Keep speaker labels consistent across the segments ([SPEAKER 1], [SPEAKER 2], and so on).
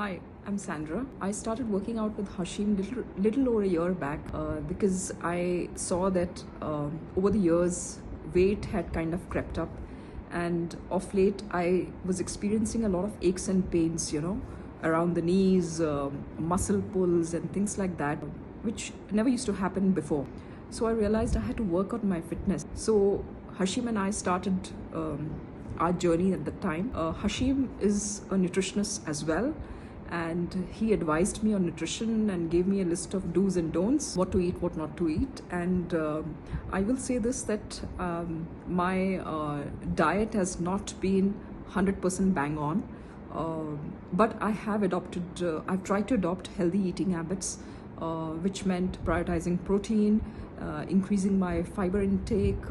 [SPEAKER 1] Hi, I'm Sandra. I started working out with Hashim little over a year back because I saw that over the years weight had kind of crept up, and of late I was experiencing a lot of aches and pains, around the knees, muscle pulls, and things like that, which never used to happen before. So I realized I had to work on my fitness. So Hashim and I started our journey at the time. Hashim is a nutritionist as well, and he advised me on nutrition and gave me a list of do's and don'ts, what to eat, what not to eat. And I will say this, that my diet has not been 100% bang on, but I have I've tried to adopt healthy eating habits, which meant prioritizing protein, increasing my fiber intake,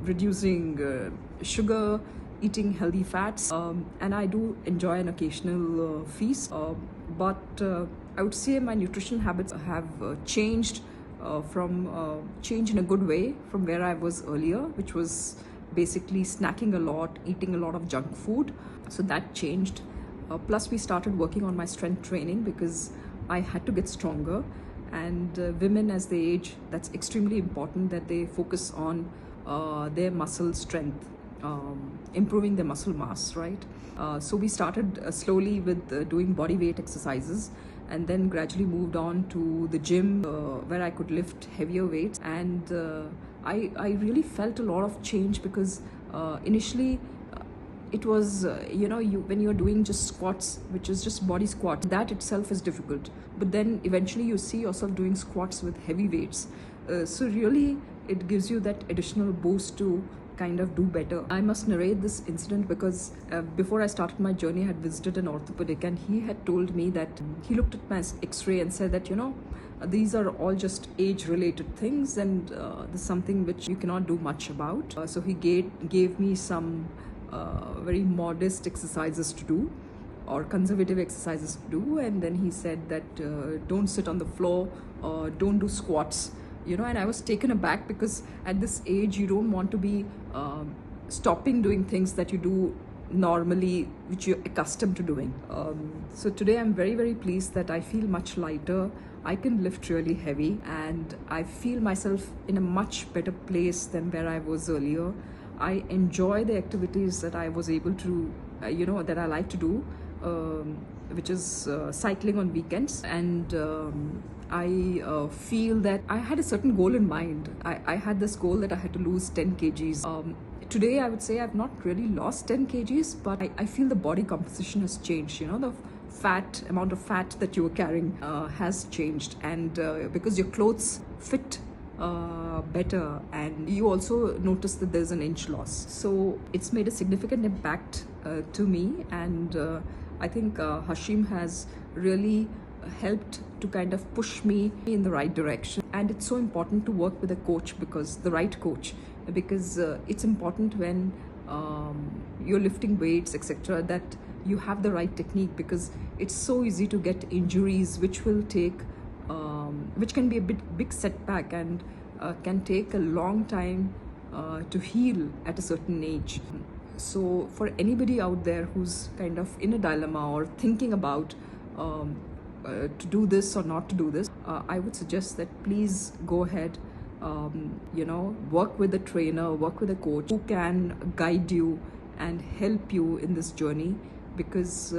[SPEAKER 1] reducing sugar, eating healthy fats, and I do enjoy an occasional feast, but I would say my nutrition habits have changed change in a good way from where I was earlier, which was basically snacking a lot, eating a lot of junk food. So that changed. Plus we started working on my strength training because I had to get stronger, and women as they age, that's extremely important that they focus on their muscle strength, improving their muscle mass, right? So we started slowly with doing body weight exercises, and then gradually moved on to the gym where I could lift heavier weights. And I really felt a lot of change because initially it was when you're doing just squats, which is just body squats, that itself is difficult, but then eventually you see yourself doing squats with heavy weights. So really it gives you that additional boost to kind of do better. I must narrate this incident because before I started my journey, I had visited an orthopedic, and he had told me that he looked at my x-ray and said that these are all just age related things, and this is something which you cannot do much about. So he gave me some very modest exercises to do, or conservative exercises to do, and then he said that don't sit on the floor, don't do squats, and I was taken aback because at this age you don't want to be stopping doing things that you do normally, which you're accustomed to doing. So today I'm very, very pleased that I feel much lighter. I can lift really heavy, and I feel myself in a much better place than where I was earlier. I enjoy the activities that I was able to, that I like to do, which is cycling on weekends. And I feel that I had a certain goal in mind. I had this goal that I had to lose 10 kgs. Today I would say I've not really lost 10 kgs, but I feel the body composition has changed. The amount of fat that you were carrying has changed, and because your clothes fit better, and you also notice that there's an inch loss. So it's made a significant impact to me, and I think Hashim has really helped to kind of push me in the right direction. And it's so important to work with a coach, because the right coach, because it's important when you're lifting weights, etc., that you have the right technique, because it's so easy to get injuries which will take which can be a big setback, and can take a long time to heal at a certain age. So for anybody out there who's kind of in a dilemma or thinking about to do this or not to do this, I would suggest that please go ahead, work with a trainer, work with a coach who can guide you and help you in this journey, because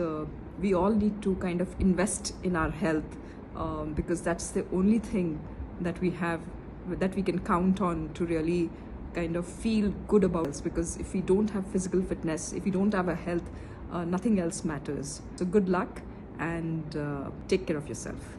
[SPEAKER 1] we all need to kind of invest in our health, because that's the only thing that we have, that we can count on to really kind of feel good about us. Because if we don't have physical fitness, if we don't have a health, nothing else matters. So good luck, and take care of yourself.